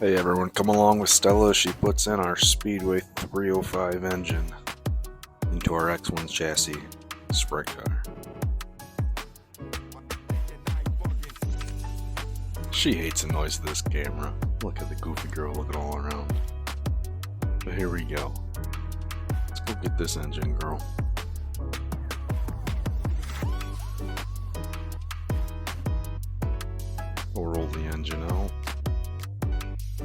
Hey everyone, come along with Stella. She puts in our Speedway 305 engine into our X1 chassis sprint car. She hates the noise of this camera. Look at the goofy girl looking all around. But here we go. Let's go get this engine, girl. We'll roll the engine out.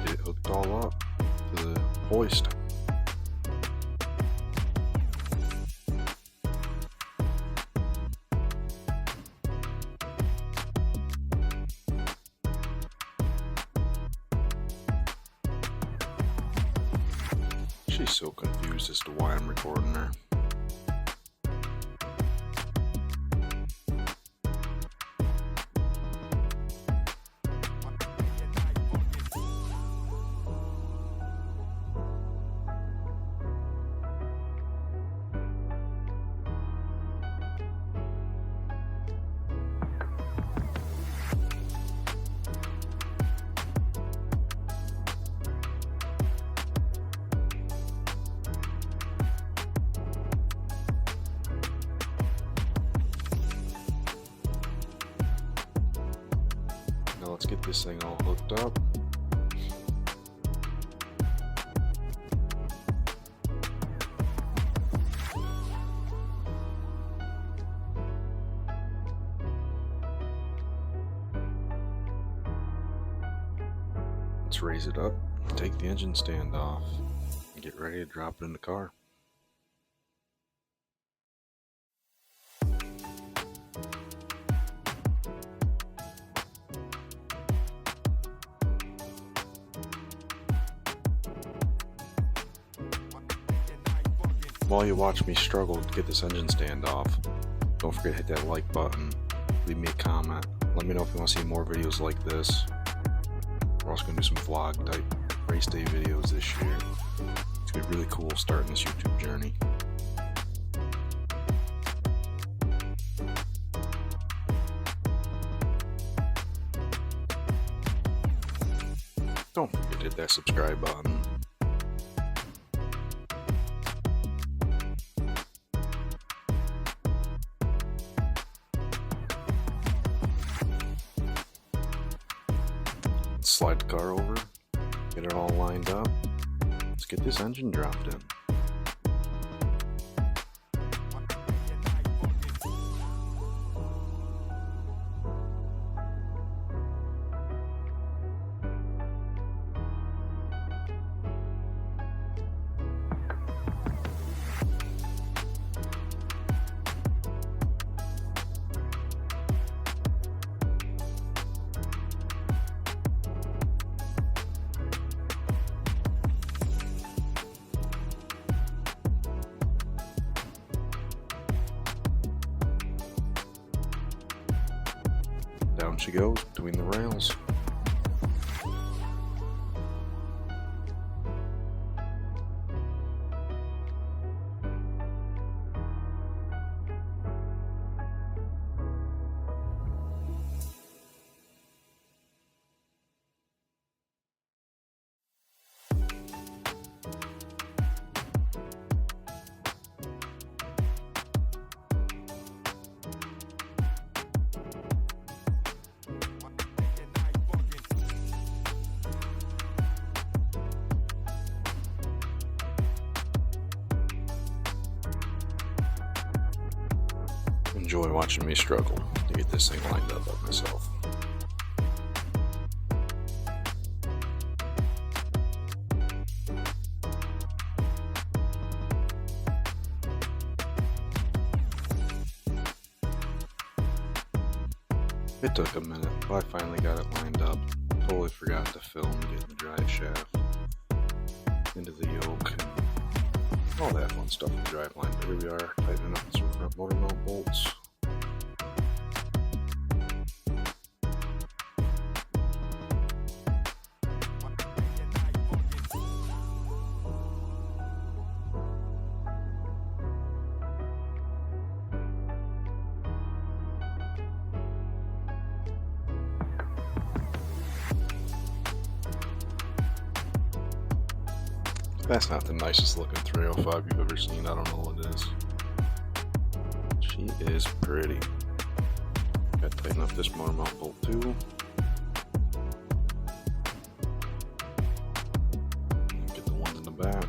Get it hooked all up to the hoist. She's so confused as to why I'm recording her. Now let's get this thing all hooked up. Let's raise it up, take the engine stand off, and get ready to drop it in the car. While you watch me struggle to get this engine stand off, don't forget to hit that like button, leave me a comment, let me know if you want to see more videos like this. We're also going to do some vlog type race day videos this year. It's going to be really cool starting this YouTube journey. Don't forget to hit that subscribe button. Slide the car over, get it all lined up. Let's get this engine dropped in. Down she goes between the rails. Enjoy watching me struggle to get this thing lined up by myself. It took a minute, but I finally got it lined up. Totally forgot to film getting the drive shaft into the yoke and all that fun stuff with the drive line. But here we are, tightening up some front motor mount bolts. That's not the nicest looking 305 you've ever seen. I don't know what it is. She is pretty. Gotta tighten up this motor mount bolt too. Get the one in the back.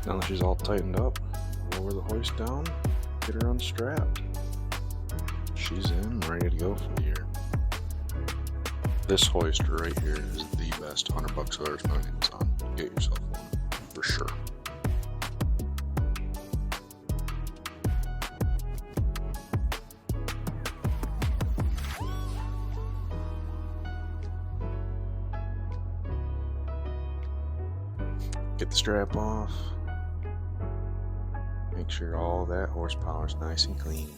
Now that she's all tightened up, lower the hoist down, get her unstrapped. She's in, ready to go from here. This hoist right here is the best $100 I've ever spent on Amazon. Get yourself one, for sure. Get the strap off. Make sure all that horsepower is nice and clean.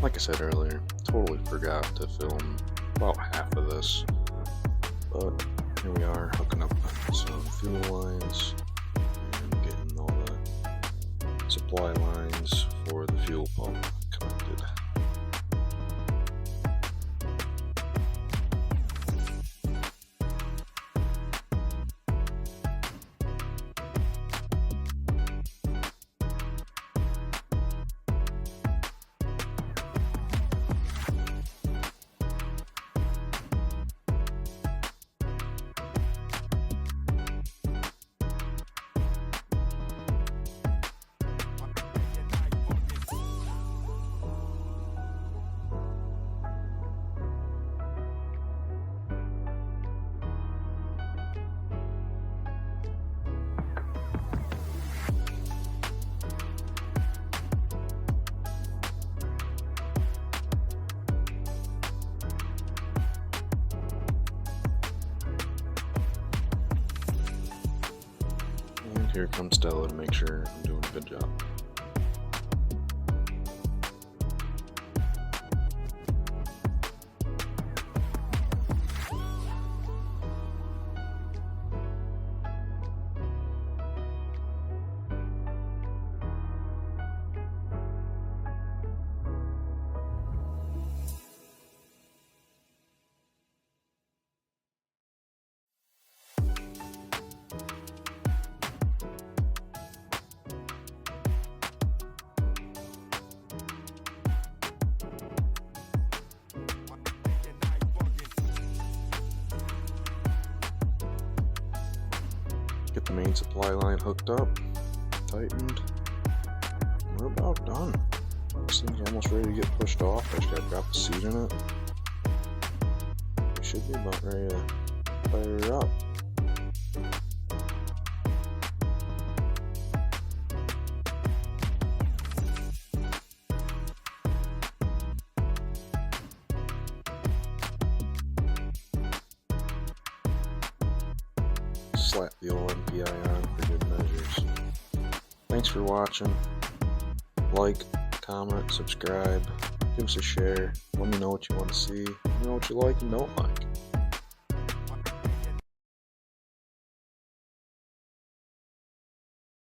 Like I said earlier, totally forgot to film about half of this, but here we are hooking up some fuel lines and getting all the supply lines for the fuel pump connected. Here comes Stella to make sure I'm doing a good job. Get the main supply line hooked up, tightened. We're about done. This thing's almost ready to get pushed off. I just gotta drop the seat in it. We should be about ready to fire her up. slap the old MPI on for good measures. Thanks for watching. Like, comment, subscribe, give us a share. Let me know what you want to see. Let me know what you like and don't like.